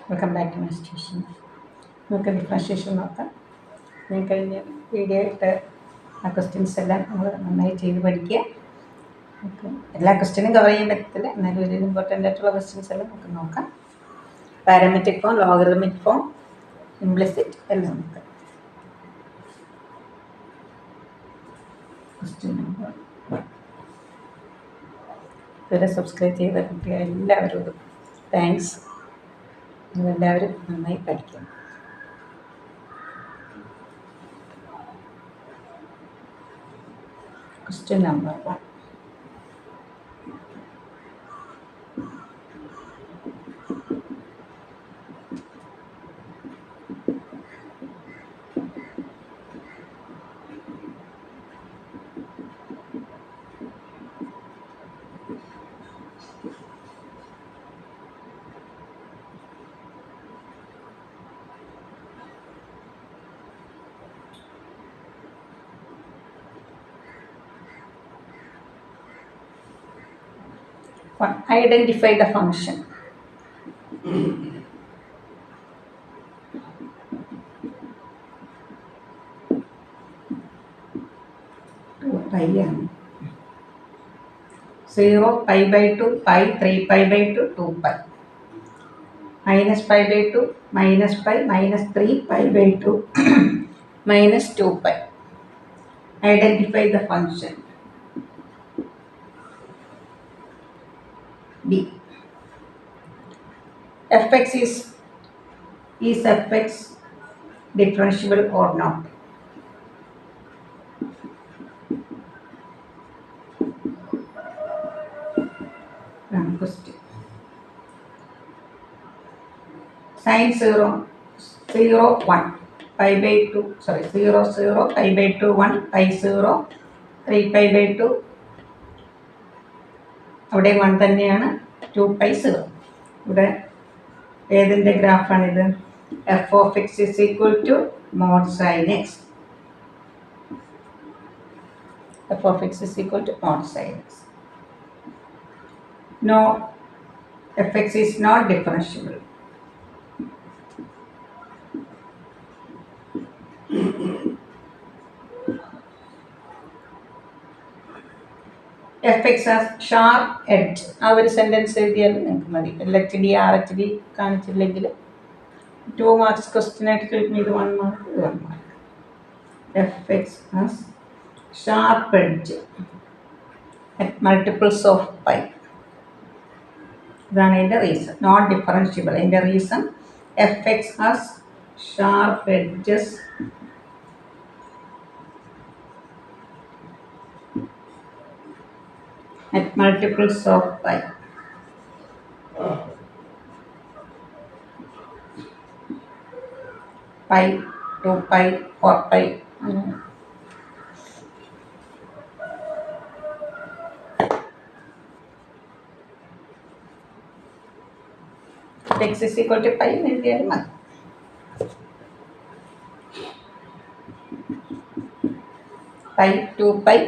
Welcome back to my station. നമുക്ക് differentiation നോക്കാം. ഞാൻ കഴിഞ്ഞ വീഡിയോ ഇട്ട് ആ ക്വസ്റ്റ്യൻസ് എല്ലാം നമ്മൾ നന്നായി ചെയ്ത് പഠിക്കുക. നമുക്ക് എല്ലാ ക്വസ്റ്റ്യനും കവർ ചെയ്യാൻ പറ്റത്തില്ല, എന്നാലും ഒരു ഇമ്പോർട്ടൻ്റ് ആയിട്ടുള്ള ക്വസ്റ്റ്യൻസ് എല്ലാം നമുക്ക് നോക്കാം. Parametric form, logarithmic form, implicit എല്ലാം നമുക്ക്. Question number 1. ഇതുവരെ സബ്സ്ക്രൈബ് ചെയ്ത കുട്ടികൾ എല്ലാവരോടും താങ്ക്സ്. നിങ്ങളെല്ലാവരും നന്നായി പഠിക്കണം. Question number 1. Identify the function. Pi 0, pi by 2, pi, 3 pi by 2, 2 pi. Minus pi by 2, minus pi, minus 3 pi by 2, minus 2 pi. Identify the function. B. Fx is fx differentiable or not? Question. Sin 0, 0, 1, pi by 2, 0, 0, pi by 2, 1, pi 0, 3 pi by 2. അവിടെ 1 തന്നെയാണ്, 2 pi 0. ഇവിടെ ഏതിൻ്റെ ഗ്രാഫാണിത്? f of x is equal to mod sin x. f of x is equal to mod sin x. No, fx is not differentiable. fx has sharp edge. ആ ഒരു sentence എഴുതിയാലും നിങ്ങൾക്ക് മതി. LHD RHD കാണിച്ചില്ലെങ്കിൽ 2 marks question ആയിട്ട് ചോദിക്കുന്ന ഇത് 1 mark, ഇത് 1 mark. fx has sharp edge at multiples of pi. ഇതാണ് അതിൻ്റെ റീസൺ. Not differentiable. അതിൻ്റെ reason fx has sharp edges at multiples of pi. Pi, 2 pi, 4 pi. X is equal to pi എഴുതിയാലും മതി. pi, 2 pi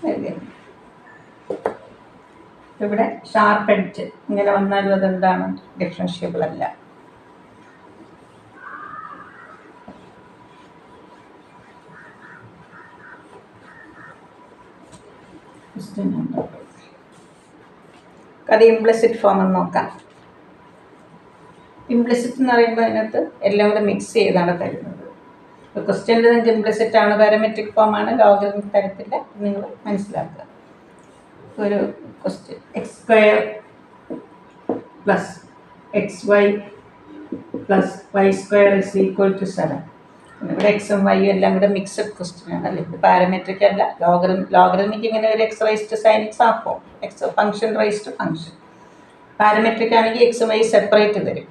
എഴുതിയാലും. ഇവിടെ sharp edge ഇങ്ങനെ വന്നാലും അതെന്താണ്? ഡിഫറൻഷ്യബിൾ അല്ല. അത് ഇംപ്ലിസിറ്റ് ഫോം എന്ന് നോക്കാം. ഇംപ്ലിസിറ്റ് എന്ന് പറയുമ്പോൾ അതിനകത്ത് എല്ലാം കൂടെ മിക്സ് ചെയ്താണ് തരുന്നത്. ഇപ്പോൾ ക്വസ്റ്റ്യനിൽ നിങ്ങൾക്ക് ഇംപ്ലിസിറ്റ് ആണ്, പാരാമെട്രിക് ഫോമാണ്, ലോഗറിതമിക് തരത്തില്ല. നിങ്ങൾ മനസ്സിലാക്കുക. ഒരു question x² plus xy plus y² is equal to 7. ഇവിടെ എക്സും വൈയും എല്ലാം കൂടെ മിക്സഡ് ക്വസ്റ്റ്യൻ ആണ് അല്ലേ? ഇത് പാരാമെട്രിക് അല്ല. ലോഗറിതമിക് ഇങ്ങനെ ഒരു x raise to sine x ആഫോ, x function raise to function. Parametric ആണെങ്കിൽ എക്സ് വൈ സെപ്പറേറ്റ് തരും.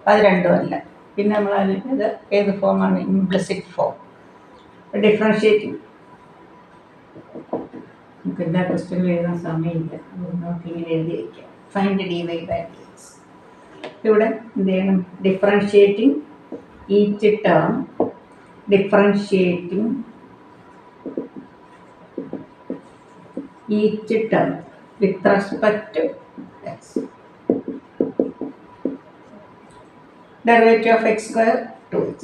അത് രണ്ടും അല്ല. പിന്നെ നമ്മൾ ഇത് ഏത് ഫോമാണ്? Implicit form. ഡിഫറൻഷിയേറ്റിംഗ് നമുക്ക് എല്ലാ ക്വസ്റ്റ്യനും എഴുതാൻ സമയമില്ല, നമുക്ക് ഇങ്ങനെ എഴുതി വയ്ക്കാം. Find dy by dx. ഇവിടെ എന്ത് ചെയ്യണം? Differentiating each term, differentiating each term with respect to x. Derivative of x square 2x.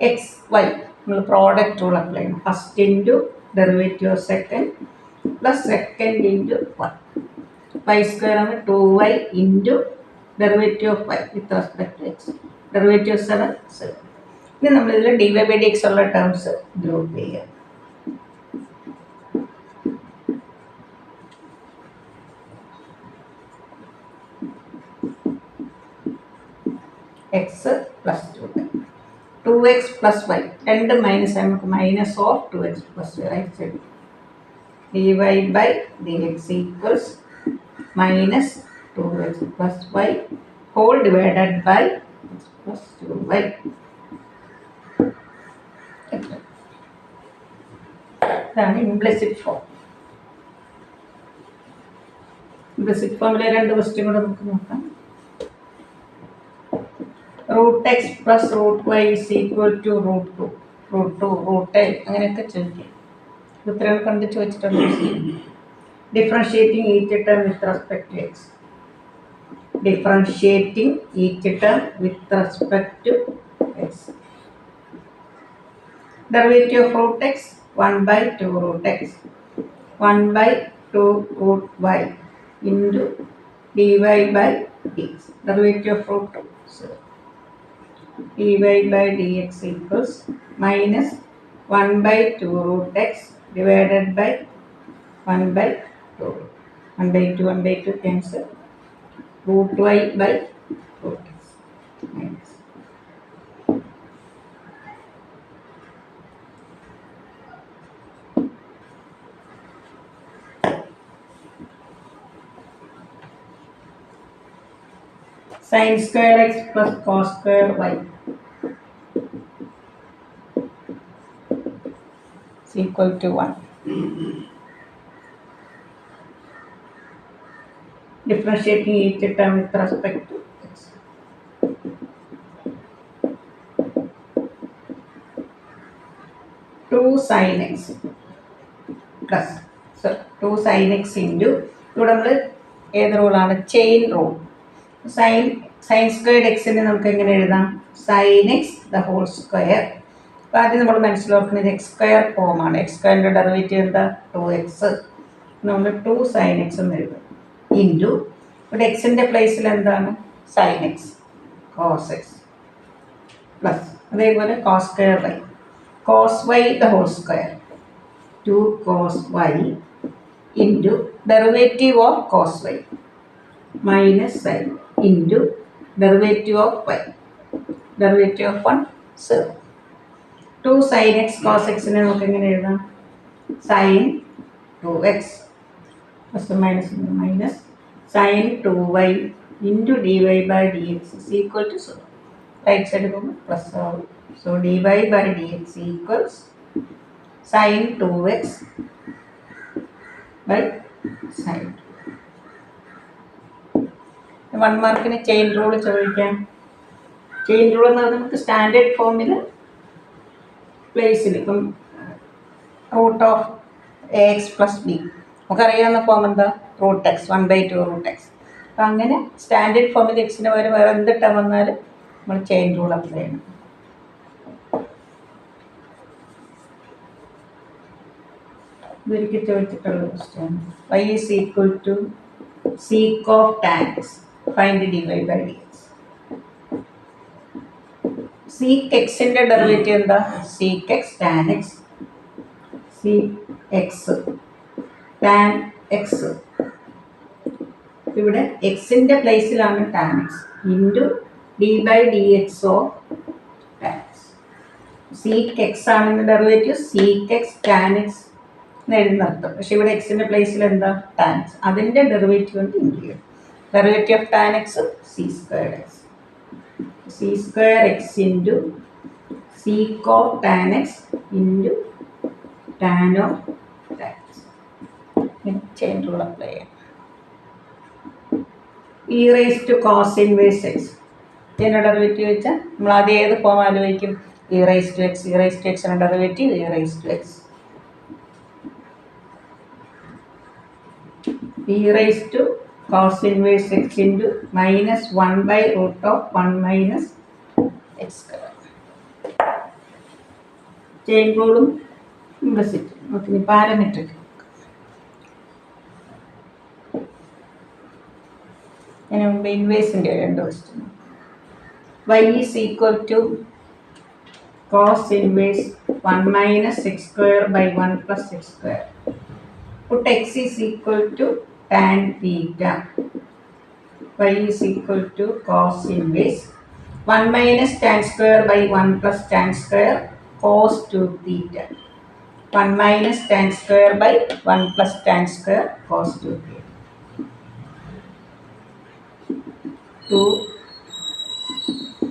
X y നമ്മൾ പ്രോഡക്റ്റ് റൂൾ അപ്ലൈ ചെയ്യണം. First into derivative of second plus second into y. Y square ആണ് 2y into derivative of y with respect to x. Derivative 7 7. ഇനി നമ്മളിതിൽ d y by d x ഉള്ള terms group ചെയ്യുക. X plus 2x plus y രണ്ട് minus നമുക്ക് minus of 2x plus y right side. D y by d x equals minus 2x plus y whole divided by x plus 2y. ഇതാണ് implicit form. Implicit ഫോമിലെ രണ്ട് question കൂടെ നമുക്ക് നോക്കാം. Root x plus root y is equal to root 2 root a അങ്ങനെയൊക്കെ ചോദിക്കും. ഉത്തരങ്ങൾ കണ്ട് ചോദിച്ചിട്ടുണ്ട്. Differentiating each term with respect to x. Differentiating each term with respect to x. Derivative of root x 1/2 root x 1/2 root y into d y by d x. Derivative of root 2 0. dy by dx equals minus 1/2 root x divided by 1/2. 1/2 cancel. Root y by root x minus. Sin square x plus cos square y is equal to 1. Differentiating each term with respect to x. Two sin x plus 2 sin x into ഇവിടെ നമ്മൾ ഏത് റൂളാണ്? Chain rule. Sine squared എക്സിനെ നമുക്ക് എങ്ങനെ എഴുതാം? Sine x the whole square. അപ്പോൾ ആദ്യം നമ്മൾ മനസ്സിലാക്കുന്നത് എക്സ് സ്ക്വയർ ഫോമാണ്. എക്സ് സ്ക്വയറിൻ്റെ ഡെറിവേറ്റീവ് എന്താ? 2x. നമ്മൾ 2 sin x എന്ന് എഴുതും. ഇൻറ്റു ഇവിടെ എക്സിൻ്റെ പ്ലേസിൽ എന്താണ്? Sine x cos x plus അതേപോലെ cos square y. Cos y the whole square 2 cos y into derivative of cos y minus sine into derivative of y. Derivative of 1 0. 2 sin x cos എക്സിനെ നമുക്ക് എങ്ങനെ എഴുതാം? Sine 2x plus minus minus sine 2y into d y by d x is equal to 0. Right side പോകുമ്പോൾ plus ആവും. So d y by d x equals sine 2x by sine 2. 1 മാർക്കിന് chain rule ചോദിക്കാം. Chain rule എന്ന് പറഞ്ഞാൽ നമുക്ക് standard ഫോമിൽ പ്ലേസിൽ ഇപ്പം root of a x plus b നമുക്കറിയാവുന്ന ഫോം എന്താ? Root x 1/2 root x. അപ്പം അങ്ങനെ സ്റ്റാൻഡേർഡ് ഫോമിൽ എക്സിന് പകരം വേറെ എന്ത് ടേം വന്നാലും നമ്മൾ ചെയിൻ റൂൾ അപ്ലൈ ചെയ്യണം. ഇതൊരിക്കൽ ചോദിച്ചിട്ടുള്ള question. y is equal to sec of tan x. Find dy by dx. sec xന്റെ ഡെറിവേറ്റീവ് എന്താ? sec x tan x. sec x tan x. ഇവിടെ എക്സിൻ്റെ പ്ലേസിലാണ് tan x into d by d x of tan x. sec x ആണ് derivative. sec x tan x എഴുതുന്നർത്ഥം. പക്ഷെ ഇവിടെ എക്സിൻ്റെ പ്ലേസിൽ എന്താ? tan x. അതിൻ്റെ ഡെറിവേറ്റീവ് കൊണ്ട് include. Derivative of tan x c squared x. c square x into sec of tan x into tan of tan x. Chain rule apply ചെയ്യാം. e raised to cos inverse x. ഇതിൻ്റെ ഡെറിവേറ്റീവ് വെച്ചാൽ നമ്മൾ ആദ്യം ഏത് form ആലോചിക്കും? e raised to x. e raised to x ൻ്റെ derivative e raised to x. e raised to cos inverse x into minus 1/√of 1 minus x square. Chain റൂളും implicit. നമുക്കിനി പാരാമെട്രിക് അതിന് മുമ്പ് ഇൻവേഴ്സിൻ്റെ രണ്ട് question. y is equal to cos inverse 1 minus x square by 1 plus x square. Put x is equal to tan theta. Y is equal to cos inverse 1 minus tan square by 1 plus tan square cos 2 theta. 1 minus tan square by 1 plus tan square cos 2 theta. 2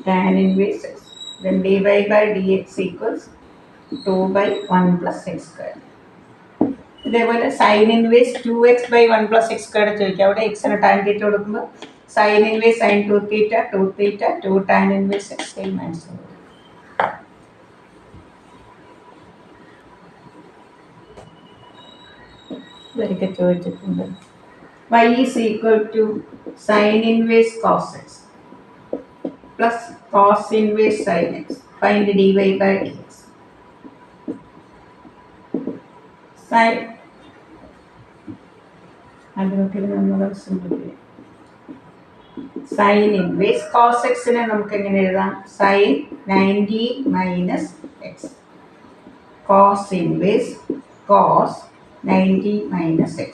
tan inverse x. Then dy by dx equals 2 by 1 plus x square. ഇതേപോലെ sine inverse 2x by 1 plus x square ചോദിക്കാം. അവിടെ എക്സിന് tan theta കൊടുക്കുമ്പോൾ sine inverse sign 2 തീറ്റ 2 തീറ്റ 2 tan inverse x same answer. ഇതൊക്കെ ചോദിച്ചിട്ടുണ്ട്. y is equal to sin inverse cos x plus cos inverse sin x. Find dy by dx. Sin sin inverse cos x നെ നമുക്ക് എങ്ങനെ എഴുതാം? sin 90 minus x. cos inverse cos 90 minus x.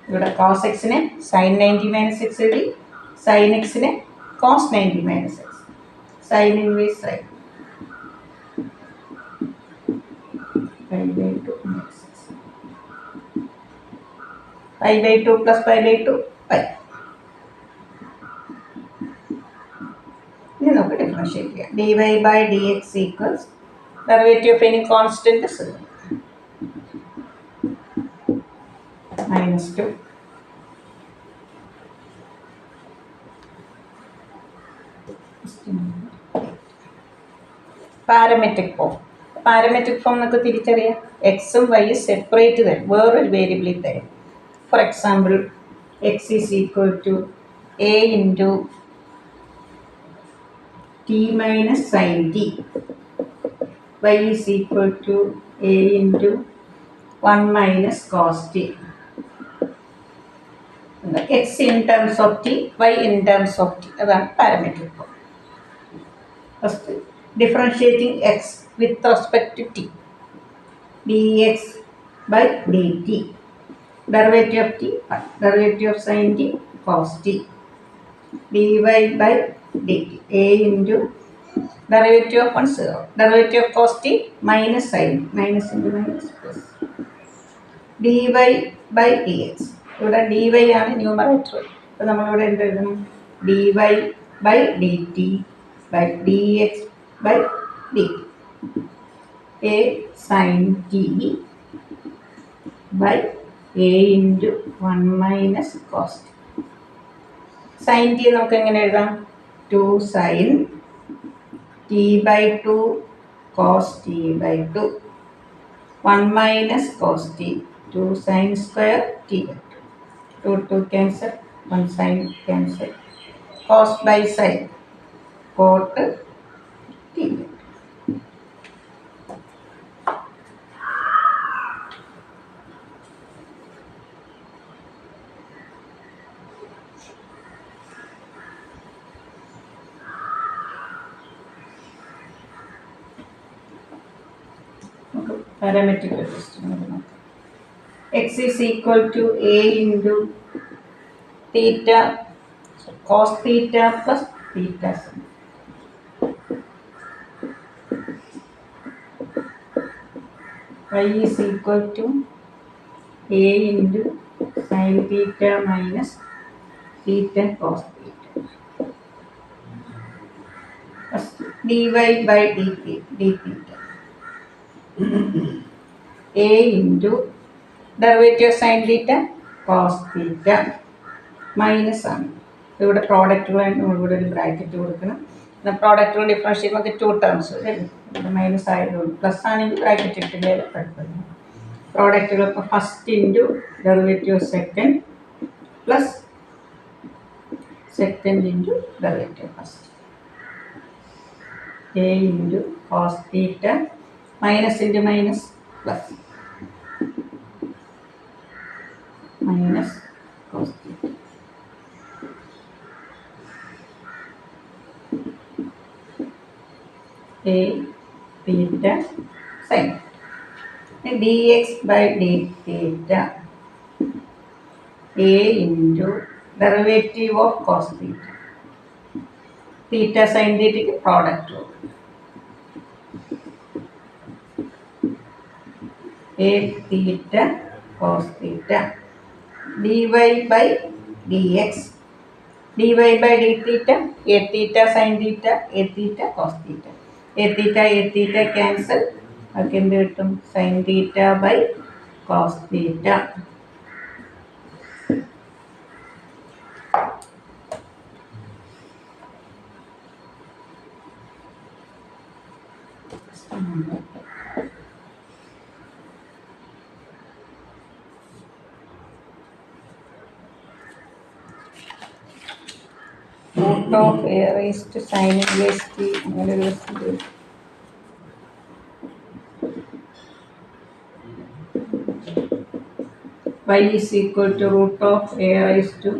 ഇവിടെ cos x നെ sin 90 minus x എഴുതി, sin x നെ cos 90 minus x. sin inverse sin 5/2 minus x. 5/2 plus 5/2 pi. ഇനി നമുക്ക് ഡിഫറൻഷ്യേറ്റ് ചെയ്യാം. dy by dx equals derivative of any constant -2 parametric form. Parametric form നമുക്ക് തിരിച്ചറിയാം. എക്സും വൈയും സെപ്പറേറ്റ് തരും, വേറൊരു വേരിയബിളിൽ തരും. For example x is equal to a into t minus sine t, y is equal to a into 1 minus cos t. X in terms of t, y in terms of t. അതാണ് parametric form. First differentiating x with respect to t, dx by dt, derivative of t, derivative of sin t cos t, dy by dt, a into derivative of 1 0, derivative of cos t minus sin, minus into minus plus, dy by dx. ഇവിടെ dy ആണ് numerator. അപ്പോൾ നമ്മളിവിടെ എന്ത് എഴുതണം? dy by dt by dx by dt, a sin t by a into 1 minus cos t. sin t നമുക്ക് എങ്ങനെ എഴുതാം? 2 sin t by 2 cos t by 2, 1 minus cos t, 2 sin square t by 2, 2 cancel, 1 sin cancel, cos by sin cot t. Parametric question. X is equal to a into theta cos theta plus theta sin. Y is equal to a into sin theta minus theta cos theta. First dy by dt, d theta. a into derivative sin theta cos theta minus ആണ്. ഇവിടെ പ്രോഡക്റ്റുകൾ ഇവിടെ ഒരു bracket കൊടുക്കണം. പ്രോഡക്റ്റുകൾ differentiate നമുക്ക് 2 terms ഇവിടെ minus ആയതുകൊണ്ട്, പ്ലസ് ആണെങ്കിൽ ബ്രാക്കറ്റ് ഇട്ടില്ലേ കുഴപ്പമില്ല. പ്രോഡക്റ്റുകൾ ഇപ്പോൾ first into derivative second plus second into derivative first. a into cos theta minus into minus plus minus cos theta. A theta sin dx by d theta a into derivative of cos theta. Theta sin theta product. A theta cos theta dy by dx dy by d theta a theta sin theta a theta cos theta a theta cancel നമുക്ക് എന്ത് കിട്ടും sin theta by cos theta. root of a raised to sin inverse t അങ്ങനെ ഒരു വസ്തു. y is equal to root of a raised to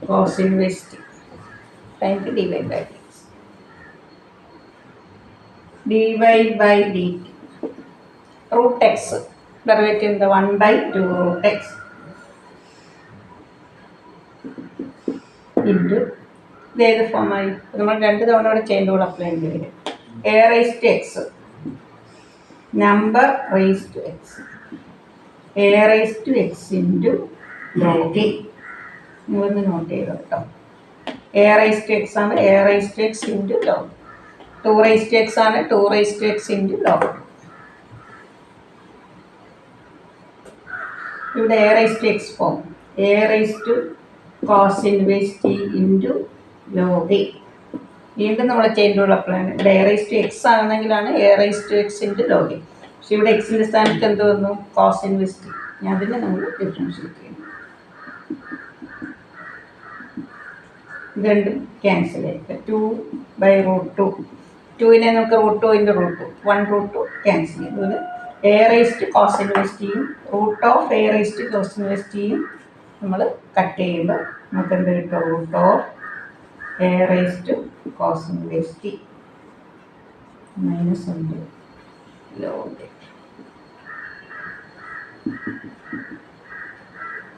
cos inverse t sin dy by dx dy by dt root x derivative in the 1 by 2 root x into ഏത് ഫോമായി നമ്മൾ 2 തവണ ഇവിടെ chain rule apply ചെയ്യേണ്ടി വരും. A raise to x number raise to x a raise to x into log നിങ്ങളൊന്ന് note ചെയ്തോ കേട്ടോ. A raise to x ആണ് a raise to x into log 2 raise to x ആണ് 2 raise to x into log. ഇവിടെ a raise to x form a raise to cos inverse t into log. വീണ്ടും നമ്മൾ chain rule apply ആണ്. ഇവിടെ a raise to x ആണെങ്കിലാണ് A raise to x into log. പക്ഷെ ഇവിടെ എക്സിൻ്റെ സ്ഥാനത്ത് എന്ത് വന്നു കോസ് ഇൻവേഴ്സ് ടി. ഞാൻ അതിനെ നമ്മൾ ഡിഫറൻഷിയേറ്റ് ചെയ്യുന്നു. ഇത് രണ്ടും ക്യാൻസൽ ആയിട്ട് 2 by √2 2നെ നമുക്ക് √2 × √2 1 √2 ക്യാൻസൽ ചെയ്യും. അതുപോലെ a raise to cos inverse ടിയും root of a raise to cos inverse ടിയും നമ്മൾ കട്ട് ചെയ്യുമ്പോൾ നമുക്ക് എന്ത് കിട്ടും root of a raise to cos inverse t minus ഉണ്ട് ലോഗ്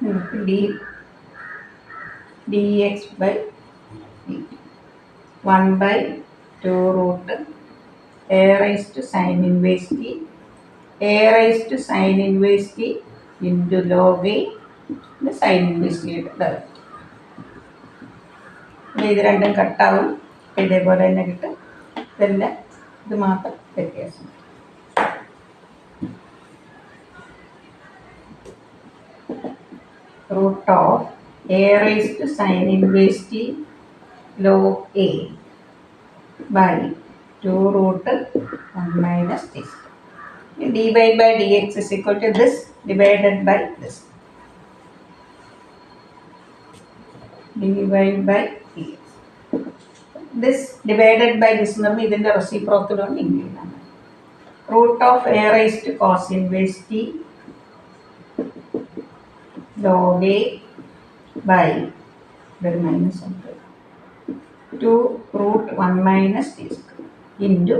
നമുക്ക് d x by 1 by 2 root a raised to sin inverse t a raised to sin inverse t into log a sin inverse t direct. ഇത് രണ്ടും കട്ടാവും. ഇതേപോലെ തന്നെ കിട്ടും. ഇതെല്ലാം ഇത് മാത്രം വ്യത്യാസം. Root of a raise to sine inverse t log a by 2 root 1 minus this. dy by dx is equal to this divided by this. dy by dx. This divided by this നമ്മൾ ഇതിൻ്റെ reciprocal കൊണ്ട് include ആണ്. Root of a raise to cos inverse t log a by ഇതൊരു minus ഉണ്ട് 2 root 1 minus t square into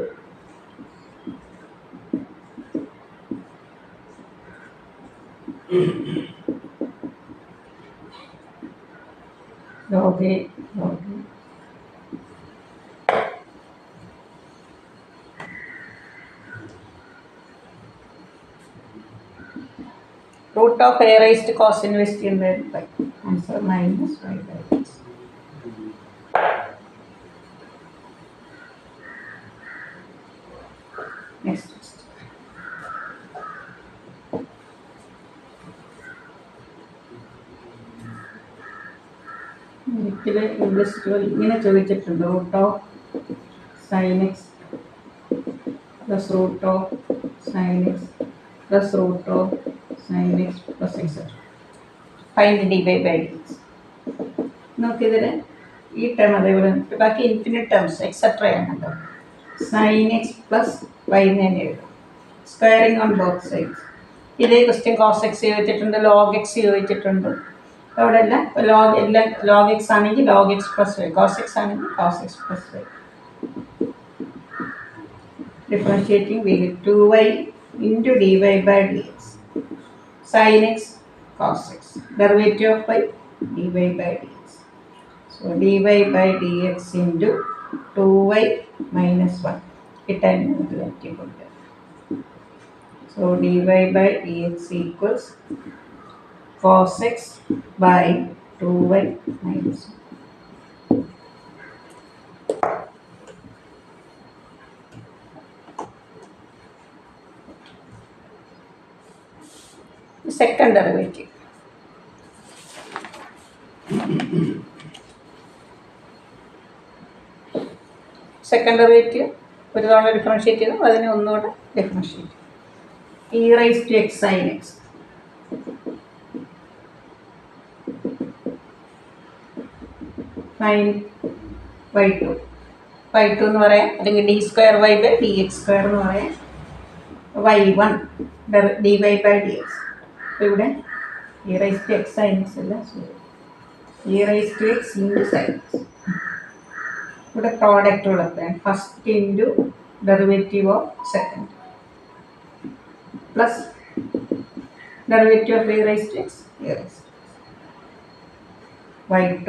log a root of a raised to cos inverse t and then by answer minus y by x. Next. ഒരിക്കൽ English ഇങ്ങനെ ചോദിച്ചിട്ടുണ്ട് root of sine x plus root of sine x plus root of sine x plus etcetera find d by d. നമുക്കിതിൽ ഈ term അതേപോലെ ബാക്കി infinite terms എക്സെട്രയാണല്ലോ. sin x plus y എന്ന് തന്നെ എഴുതാം. Squaring on both sides. ഇതേ question cos x ചോദിച്ചിട്ടുണ്ട്, ലോഗ് എക്സ് ചോദിച്ചിട്ടുണ്ട്. അവിടെ എല്ലാം ലോഗ് എക്സ് ആണെങ്കിൽ log x plus y, cos x ആണെങ്കിൽ cos x plus Y. Differentiating we get 2y into dy by dx. Sin x cos x. Derivative of y dy by dx. So dy by dx into 2y minus 1. ഇട്ടാൽ നമുക്ക് പറ്റിക്കൊണ്ട്. So dy by dx equals cos x by 2y minus 1. Second derivative. Second derivative ഒരു തവണ differentiate ചെയ്തു, അതിനെ ഒന്നുകൂടെ differentiate ചെയ്തു. e raised to x sin x sin y2 എന്ന് പറയാം, അല്ലെങ്കിൽ d square y by dx square എന്ന് പറയാം. y1 dy by dx. അപ്പോൾ ഇവിടെ e raised to x sin x അല്ല, e raised to x into sin x. ഇവിടെ product ഉള്ളപ്പോഴാണ് first into derivative of second plus derivative of e raised to x y2.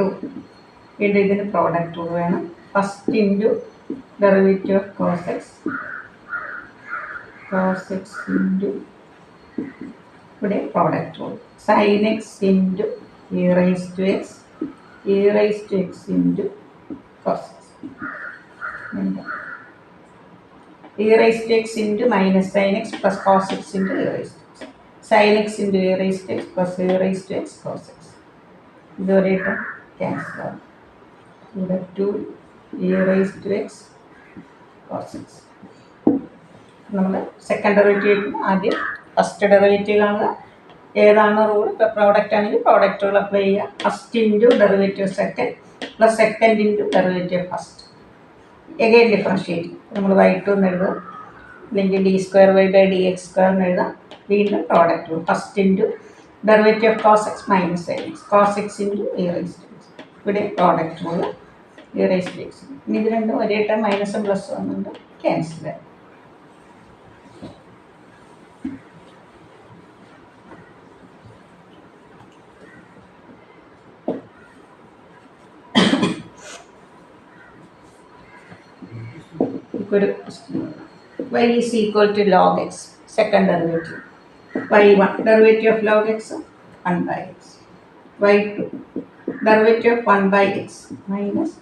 വീണ്ടും ഇതിന് product വേണം. First into derivative of cos x into ഇവിടെ product rule sin x into e raised to x into cos x. e raised to x into minus sin x plus cos x into e raised to x. Sin x into e raised to x plus e raised to x cos x. ഇതുവരെയായിട്ട് cancel ആവും. ഇവിടെ 2 e raised to x cos x. നമ്മൾ second derivative ആദ്യം first derivative കാണുക. ഏതാണ് rule? ഇപ്പോൾ product ആണെങ്കിൽ product rule apply ചെയ്യുക. First into derivative second plus second into derivative first. Again differentiate. നമ്മൾ y2 എന്ന് എഴുതാം, അല്ലെങ്കിൽ d square y by dx square എന്ന് എഴുതാം. വീണ്ടും product rule first into derivative of cos x minus sin x, cos x into e raised to x. ഇവിടെ product rule e raised to x. ഇനി ഇത് രണ്ടും ഒരേ ടൈം മൈനസും പ്ലസ് വന്നുകൊണ്ട് cancel ആയി. y is equal to log x, second derivative. y1 derivative of log x 1 by x. y2 derivative of 1 by x minus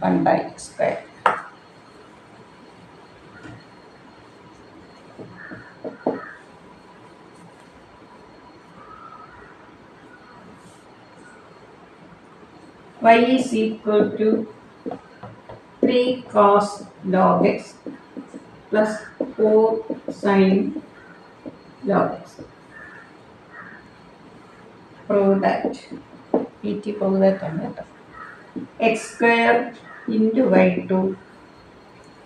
1 by x square. y is equal to 3 cos log x plus 4 sin log x. Prove that. Prove that x square into y2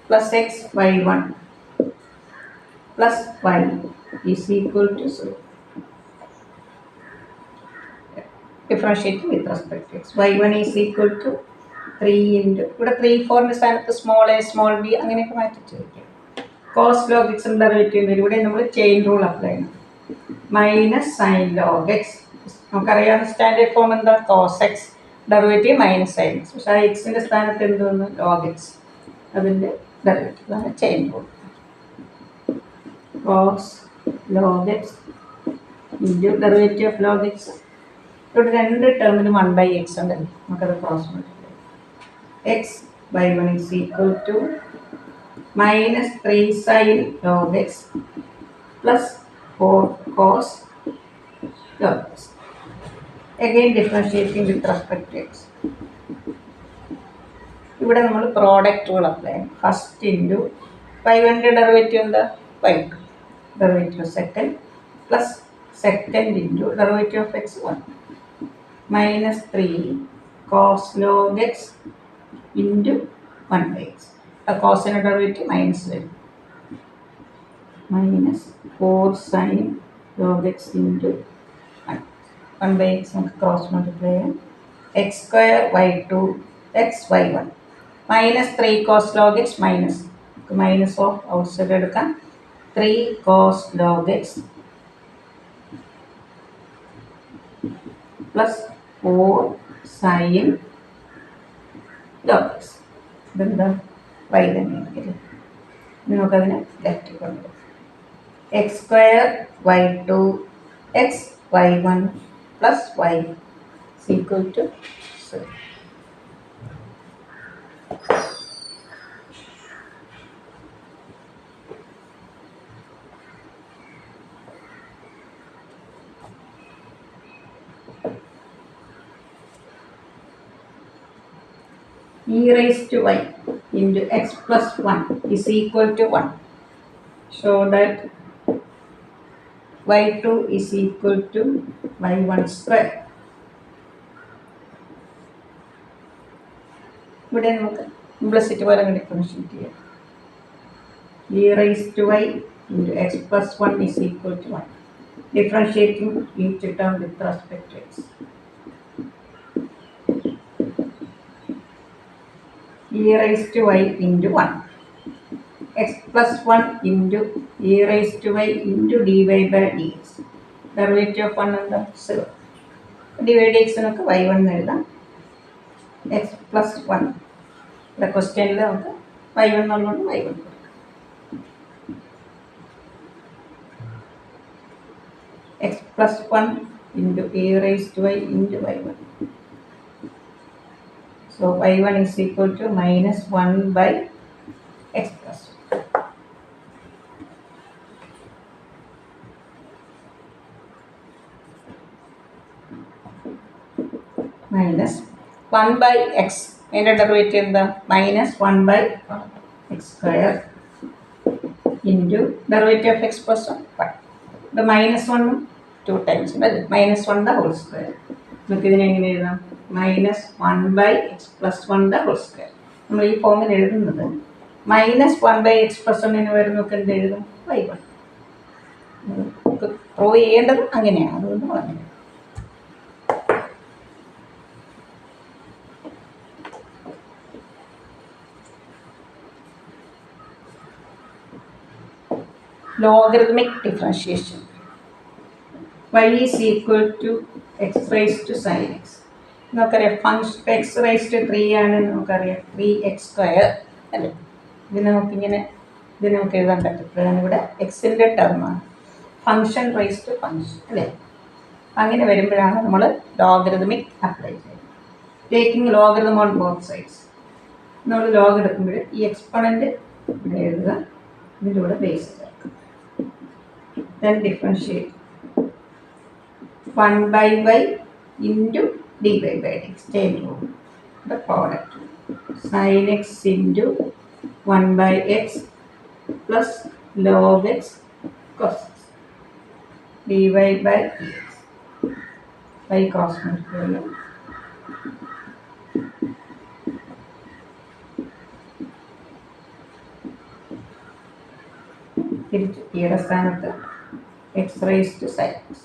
plus x y1 plus y is equal to 0. Differentiating with respect to x. y1 is equal to 3 into ഇവിടെ 3 4ൻ്റെ സ്ഥാനത്ത് small A small B അങ്ങനെയൊക്കെ മാറ്റി ചോദിക്കാം. Cos log X derivative ഇവിടെ നമ്മൾ chain rule apply ചെയ്യണം. Minus sine log x നമുക്കറിയാവുന്ന standard form എന്താ? Cos x derivative minus sine x. പക്ഷേ ആ എക്സിൻ്റെ സ്ഥാനത്ത് എന്ത് വന്നു? Log x. അതിൻ്റെ ഡെറിവേറ്റീവ് അതാണ് chain rule. Cos log x into derivative of log x. ഇവിടെ രണ്ട് ടേമിലും 1 by x ഉണ്ടല്ലോ, നമുക്കത് cross multiply. x by 1 is equal to minus 3 sin log x plus 4 cos log x. Again differentiating with respect to x. ഇവിടെ നമ്മൾ product rule apply ചെയ്യണം. First into y1ൻ്റെ derivative എന്താ? y2 derivative second plus second into derivative of x 1 minus 3 cos log x into 1 by x. കോസിൻ്റെ derivative minus വരും. Minus 4 sine log x into 1/x നമുക്ക് cross multiply ചെയ്യാം. X square y2 x y1 minus 3 cos log x minus minus of outside എടുക്കാം. 3 cos log x plus 4 sine log x. ഇതെന്താ y തന്നെയാണെങ്കിൽ നമുക്കതിനെ left കൊണ്ടുപോകും. X square y2 x y1 plus y equal to 0. e raised to y into x plus 1 is equal to 1. Show that y2 is equal to y1 square. ഇവിടെ നമുക്ക് implicit പോലെ differentiate ചെയ്യാം. e raised to y into x plus 1 is equal to 1. Differentiating each term with respect to x. e raised to y into 1 x plus 1 into e raised to y into dy by dx. Derivative of 1 എന്താ 0. dy dx നമുക്ക് y1 എഴുതാം. x plus 1 ഇവിടെ ക്വസ്റ്റ്യനിൽ നമുക്ക് y1 എന്നുള്ളതുകൊണ്ട് y1 കൊടുക്കാം. x plus 1 into e raised to y into y1. So y1 is equal to minus 1 by x plus 1. Minus 1 by x. അതിൻ്റെ derivative എന്താ? Minus 1 by x square into derivative of x plus 1. ഇത് minus 1 2 times ഉണ്ട്. Minus 1 the whole square. നമുക്ക് ഇതിനെ എങ്ങനെ എഴുതാം? Minus 1 by x plus 1 the whole square. നമ്മൾ ഈ ഫോമിൽ എഴുതുന്നത് മൈനസ് 1 by x plus 1 വരും. നമുക്ക് എന്ത് എഴുതും? y1. നമുക്ക് പ്രൂവ് ചെയ്യേണ്ടത് അങ്ങനെയാണ്. അതുകൊണ്ട് പറഞ്ഞു. Logarithmic differentiation. y is equal to x raised to sin x. നമുക്കറിയാം ഫംഗ്ഷൻ എക്സ് റൈസ് ടു 3 ആണ്. നമുക്കറിയാം 3x സ്ക്വയർ അല്ലേ. ഇത് നമുക്കിങ്ങനെ നമുക്ക് എഴുതാൻ പറ്റും. ഇതാണ് ഇവിടെ എക്സിൻ്റെ ടേമാണ്. ഫംഗ്ഷൻ റൈസ് ടു ഫംഗ്ഷൻ അല്ലേ. അങ്ങനെ വരുമ്പോഴാണ് നമ്മൾ ലോഗരിതമിക് അപ്ലൈ ചെയ്യുന്നത്. Taking logarithm on both sides. നമ്മൾ ലോഗ് എടുക്കുമ്പോൾ ഈ എക്സ്പൊണൻ്റ് ഇവിടെ എഴുതുക. ഇതിൻ്റെ കൂടെ ബേസ് ചേർക്കുക. Then differentiate 1 by y into dy by dx. Chain rule. The product sin x into 1 by x plus log x cos x dy by dx. By cos multiplier. തിരിച്ച് ഈയുടെ സ്ഥാനത്ത് x raised to sin x.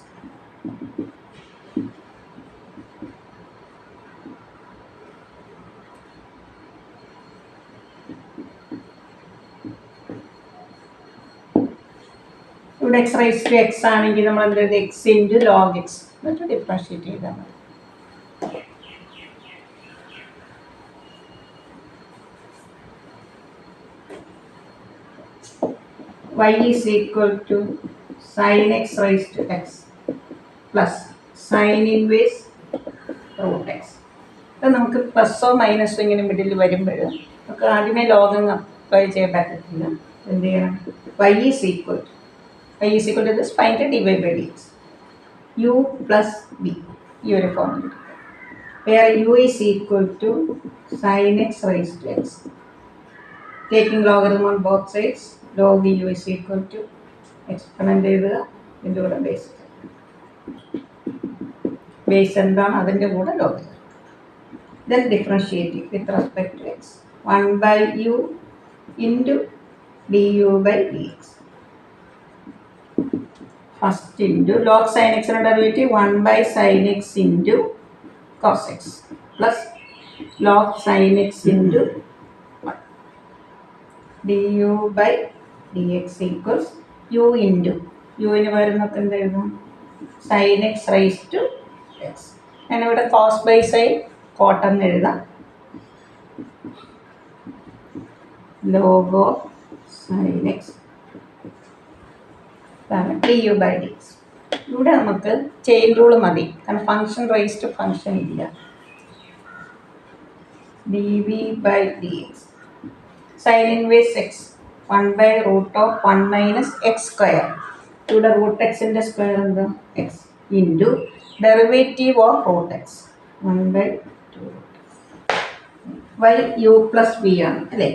ഇവിടെ x raised to x ആണെങ്കിൽ നമ്മൾ എന്ത് ചെയ്ത് x into log x എന്നിട്ട് differentiate ചെയ്താൽ മതി. y is equal to sin x raised to x plus sin inverse root x. അത് നമുക്ക് പ്ലസ്സോ മൈനസോ ഇങ്ങനെ മിഡിൽ വരുമ്പോൾ നമുക്ക് ആദ്യമേ ലോഗം അപ്ലൈ ചെയ്യാൻ പറ്റത്തില്ല. എന്ത് ചെയ്യണം? y is equal to this find dy by dx u plus b. ഈ ഒരു ഫോമിൽ where u is equal to sin x raised to x. Taking logarithm on both sides, log u is equal to exponent എഴുതുക. ഇതിൻ്റെ കൂടെ base എന്താണ്? അതിൻ്റെ കൂടെ log. Then differentiate with respect to x. 1 by u into du by dx. First into log sin x derivative 1 by sin x into cos x plus log sin x into 1. du by dx equals u into u ന് പകരം നമുക്ക് എന്ത് എഴുതാം sin x raised to x. ഞാൻ ഇവിടെ cos by sin cot എന്ന് എഴുതാം. log of sin x du by dx. ഇവിടെ നമുക്ക് ചെയിൻ റൂൾ മതി, കാരണം ഫംഗ്ഷൻ റൈസ് ടു ഫംഗ്ഷൻ ഇല്ല. dv by dx sin inverse x 1 by root of 1 minus x square. ഇവിടെ റൂട്ട് എക്സിൻ്റെ സ്ക്വയർ എന്താ x into derivative of root x 1 by 2 y u plus v ആണ് അല്ലേ.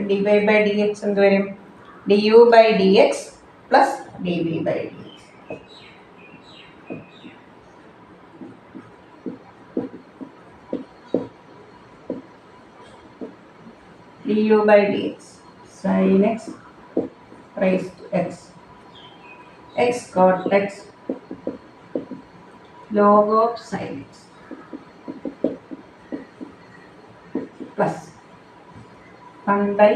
dy by dx എന്ത് വരും du by dx plus dv by dx. du by dx sin x raised to x x cot x log of sin x plus 1 by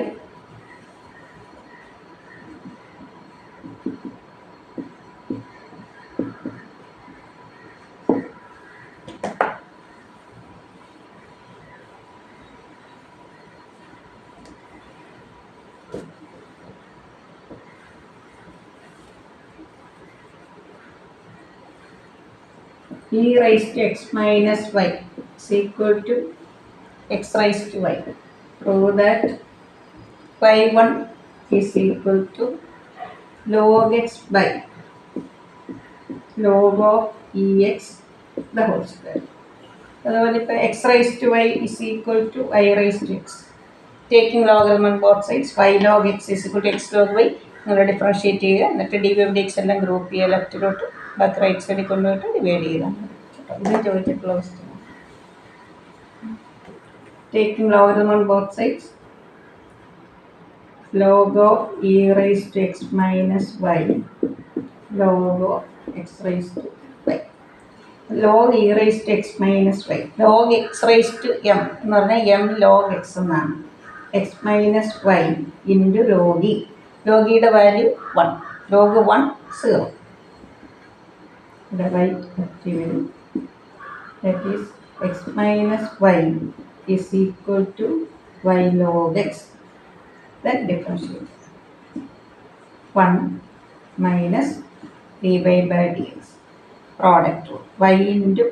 e raised to x minus y is equal to x raised to y. Prove that y1 is equal to log x by log of ex the whole square. അതുപോലെ ഇപ്പോൾ x raised to y is equal to y raised to x. Taking logarithm on both sides, y log x is equal to x log y. നിങ്ങൾ differentiate ചെയ്യുക, എന്നിട്ട് D Y D X എല്ലാം group ചെയ്യുക ലെഫ്റ്റിലോട്ട്, ബാക്കി right സൈഡിൽ കൊണ്ടുപോയിട്ട് divide ചെയ്താൽ മതി. ഇത് ചോദിച്ചിട്ടുള്ള question. Taking logarithm on both sides, log of e raised to x minus y log of x raised to y. log e raised to x minus y log x raised to m എന്ന് പറഞ്ഞാൽ m log x എന്നാണ്. x minus y into log e. log e യുടെ value 1, log 1 0. ഇവിടെ right എത്തി വരും. that is x minus y is equal to y log x. Then differentiate 1 minus dy by dx product y into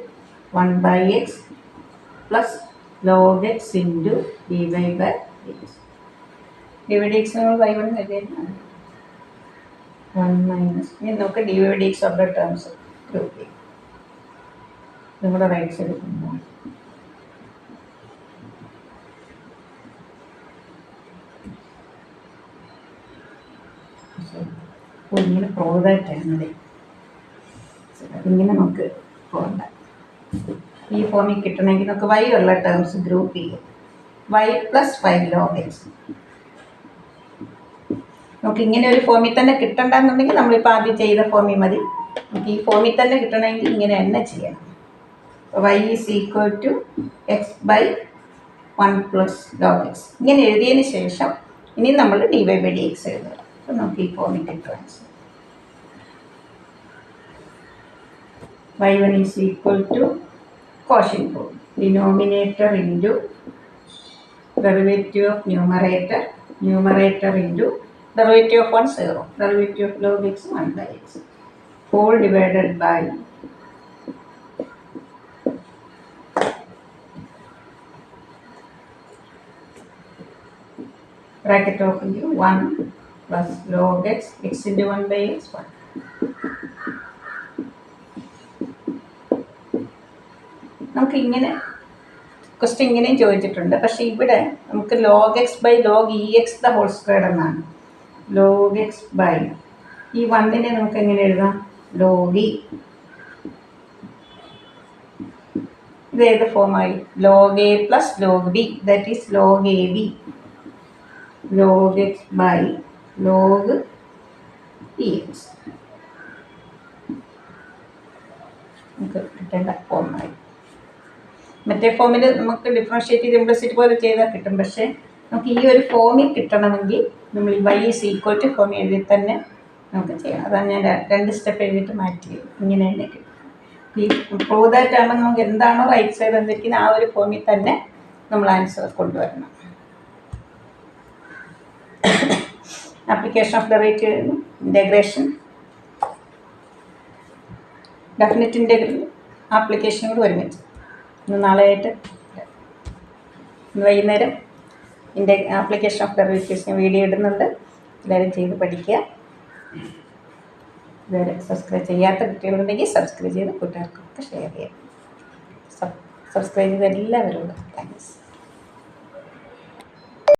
1 by x plus log x into dy by dx. dy by dx നമ്മൾ y1 എഴുതിയാണ്. 1 minus ഇനി നമുക്ക് dy by dx of the terms group ചെയ്യും. നമ്മുടെ right സൈഡിൽ കൊണ്ടുപോകാം. ഇങ്ങനെ പ്രോതായിട്ടാണ് അതിങ്ങനെ നമുക്ക് പോകണ്ട. ഈ ഫോമിൽ കിട്ടണമെങ്കിൽ നമുക്ക് y ഉള്ള ടേംസ് ഗ്രൂപ്പ് ചെയ്യും. y plus y log x. നമുക്ക് ഇങ്ങനെ ഒരു ഫോമിൽ തന്നെ കിട്ടണ്ടെന്നുണ്ടെങ്കിൽ നമ്മളിപ്പോൾ ആദ്യം ചെയ്ത ഫോമിൽ മതി. നമുക്ക് ഈ ഫോമിൽ തന്നെ കിട്ടണമെങ്കിൽ ഇങ്ങനെ തന്നെ ചെയ്യണം. y is equal to x by 1 plus log x. ഇങ്ങനെ എഴുതിയതിന് ശേഷം ഇനി നമ്മൾ dy by dx എഴുതുക. അപ്പോൾ നമുക്ക് ഈ ഫോമിൽ കിട്ടും. y1 is equal to quotient rule. Denominator into derivative of numerator into derivative of 1 0. Derivative of log x 1 by x. Whole divided by bracket open to 1 plus log x into 1 by x 1. നമുക്ക് ഇങ്ങനെ question ഇങ്ങനെയും ചോദിച്ചിട്ടുണ്ട്. പക്ഷേ ഇവിടെ നമുക്ക് log x by log ex the whole square എന്നാണ്. log x by ഈ 1നെ നമുക്ക് എങ്ങനെ എഴുതാം log e. ഇത് ഏത് ഫോമായി log a plus log b, that is log ab. log x by log ex. നമുക്ക് കിട്ടേണ്ട ഫോമായി. മറ്റേ ഫോമിൽ നമുക്ക് ഡിഫറൻഷ്യേറ്റ് ചെയ്ത് ഇംപ്ലിസിറ്റ് പോലെ ചെയ്താൽ കിട്ടും. പക്ഷേ നമുക്ക് ഈ ഒരു ഫോമിൽ കിട്ടണമെങ്കിൽ നമ്മൾ y is equal to form എഴുതി തന്നെ നമുക്ക് ചെയ്യാം. അതാണ് ഞാൻ 2 സ്റ്റെപ്പ് എഴുതിയിട്ട് മാറ്റി. ഇങ്ങനെ തന്നെ കിട്ടും. ഈ പ്രൂവ് ദാറ്റ് ആകുമ്പോൾ നമുക്ക് എന്താണോ റൈറ്റ് സൈഡ് വന്നിരിക്കുന്നത് ആ ഒരു ഫോമിൽ തന്നെ നമ്മൾ ആൻസർ കൊണ്ടുവരണം. Application of derivative integration, definite integral application കൂടി ഒരുമിച്ച് ഇന്ന് നാളെയായിട്ട് വൈകുന്നേരം ആപ്ലിക്കേഷൻ ഓഫ് ഡെറിവേറ്റീവ്സിന് വീഡിയോ ഇടുന്നുണ്ട്. എല്ലാവരും ചെയ്ത് പഠിക്കുക. ഇതുവരെ സബ്സ്ക്രൈബ് ചെയ്യാത്ത കുട്ടികളുണ്ടെങ്കിൽ സബ്സ്ക്രൈബ് ചെയ്ത് കൂട്ടുകാർക്കൊക്കെ ഷെയർ ചെയ്യാം. സബ്സ്ക്രൈബ് ചെയ്ത എല്ലാവരോടും താങ്ക്സ്.